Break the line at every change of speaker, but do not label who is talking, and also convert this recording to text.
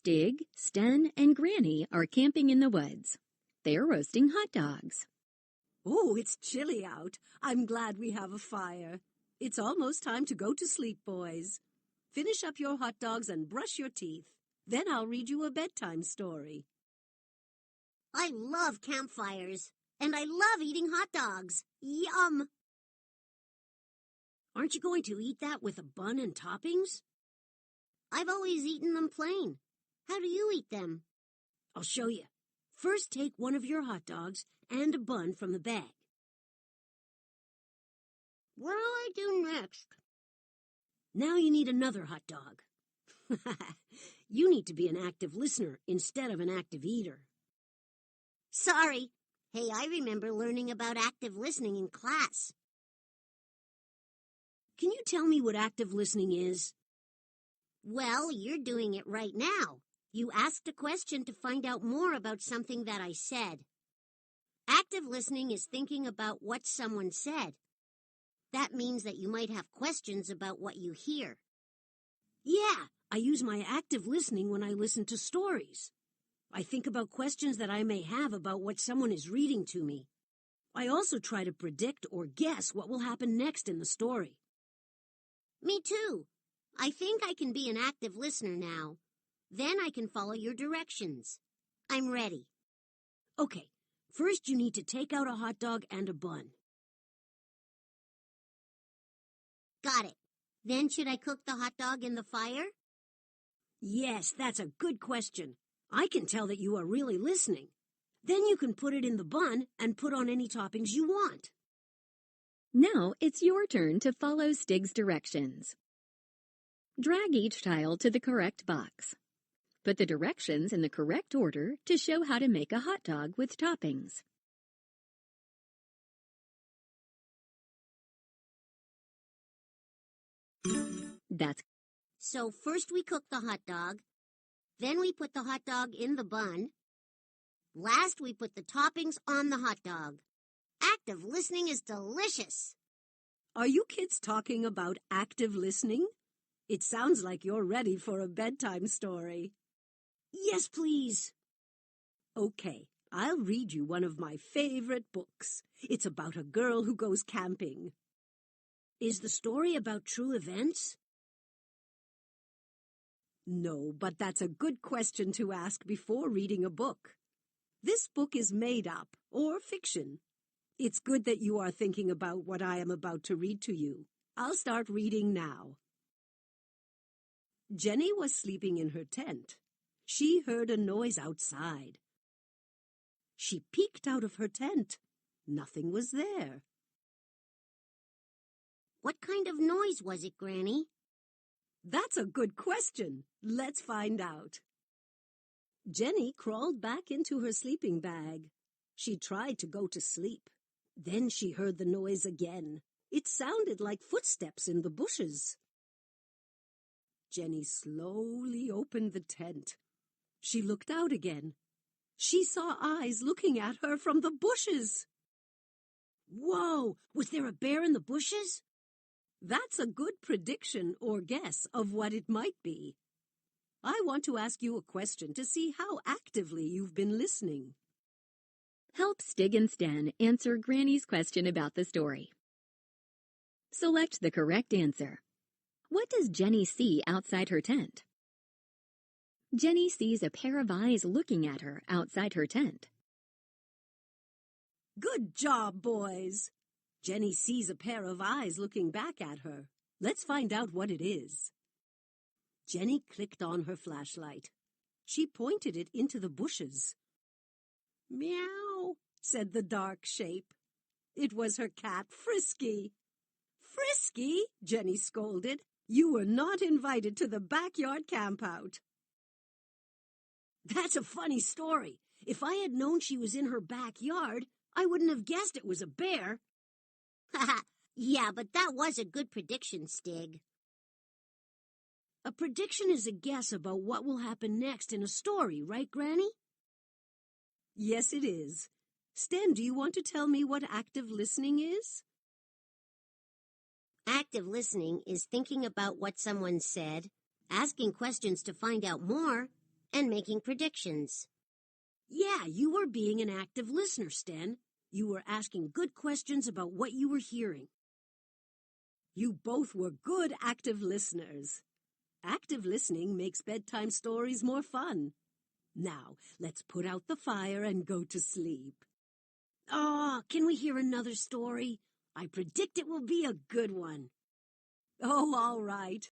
Stig, Sten, and Granny are camping in the woods. They're roasting hot dogs.
Oh, it's chilly out. I'm glad we have a fire. It's almost time to go to sleep, boys. Finish up your hot dogs and brush your teeth. Then I'll read you a bedtime story.
I love campfires, and I love eating hot dogs. Yum!
Aren't you going to eat that with a bun and toppings?
I've always eaten them plain. How do you eat them?
I'll show you. First, take one of your hot dogs and a bun from the bag.
What do I do next?
Now you need another hot dog. You need to be an active listener instead of an active eater.
Sorry. Hey, I remember learning about active listening in class.
Can you tell me what active listening is?
Well, you're doing it right now. You asked a question to find out more about something that I said. Active listening is thinking about what someone said. That means that you might have questions about what you hear.
Yeah, I use my active listening when I listen to stories. I think about questions that I may have about what someone is reading to me. I also try to predict or guess what will happen next in the story.
Me too. I think I can be an active listener now. Then I can follow your directions. I'm ready.
Okay, first you need to take out a hot dog and a bun.
Got it. Then should I cook the hot dog in the fire?
Yes, that's a good question. I can tell that you are really listening. Then you can put it in the bun and put on any toppings you want.
Now it's your turn to follow Stig's directions. Drag each tile to the correct box. Put the directions in the correct order to show how to make a hot dog with toppings.
So first we cook the hot dog, then we put the hot dog in the bun. Last we put the toppings on the hot dog. Active listening is delicious.
Are you kids talking about active listening? It sounds like you're ready for a bedtime story. Yes, please. Okay, I'll read you one of my favorite books. It's about a girl who goes camping. Is the story about true events? No, but that's a good question to ask before reading a book. This book is made up, or fiction. It's good that you are thinking about what I am about to read to you. I'll start reading now. Jenny was sleeping in her tent. She heard a noise outside. She peeked out of her tent. Nothing was there.
What kind of noise was it, Granny?
That's a good question. Let's find out. Jenny crawled back into her sleeping bag. She tried to go to sleep. Then she heard the noise again. It sounded like footsteps in the bushes. Jenny slowly opened the tent. She looked out again. She saw eyes looking at her from the bushes. Whoa! Was there a bear in the bushes? That's a good prediction or guess of what it might be. I want to ask you a question to see how actively you've been listening.
Help Stig and Sten answer Granny's question about the story. Select the correct answer. What does Jenny see outside her tent? Jenny sees a pair of eyes looking at her outside her tent.
Good job, boys! Jenny sees a pair of eyes looking back at her. Let's find out what it is. Jenny clicked on her flashlight. She pointed it into the bushes. Meow, said the dark shape. It was her cat, Frisky. Frisky, Jenny scolded. You were not invited to the backyard campout. That's a funny story. If I had known she was in her backyard, I wouldn't have guessed it was a bear.
Yeah, but that was a good prediction, Stig.
A prediction is a guess about what will happen next in a story, right, Granny? Yes, it is. Stan, do you want to tell me what active listening is?
Active listening is thinking about what someone said, asking questions to find out more, and making predictions.
Yeah, you were being an active listener, Stan. You were asking good questions about what you were hearing. You both were good active listeners. Active listening makes bedtime stories more fun. Now, let's put out the fire and go to sleep. Oh, can we hear another story? I predict it will be a good one. Oh, all right.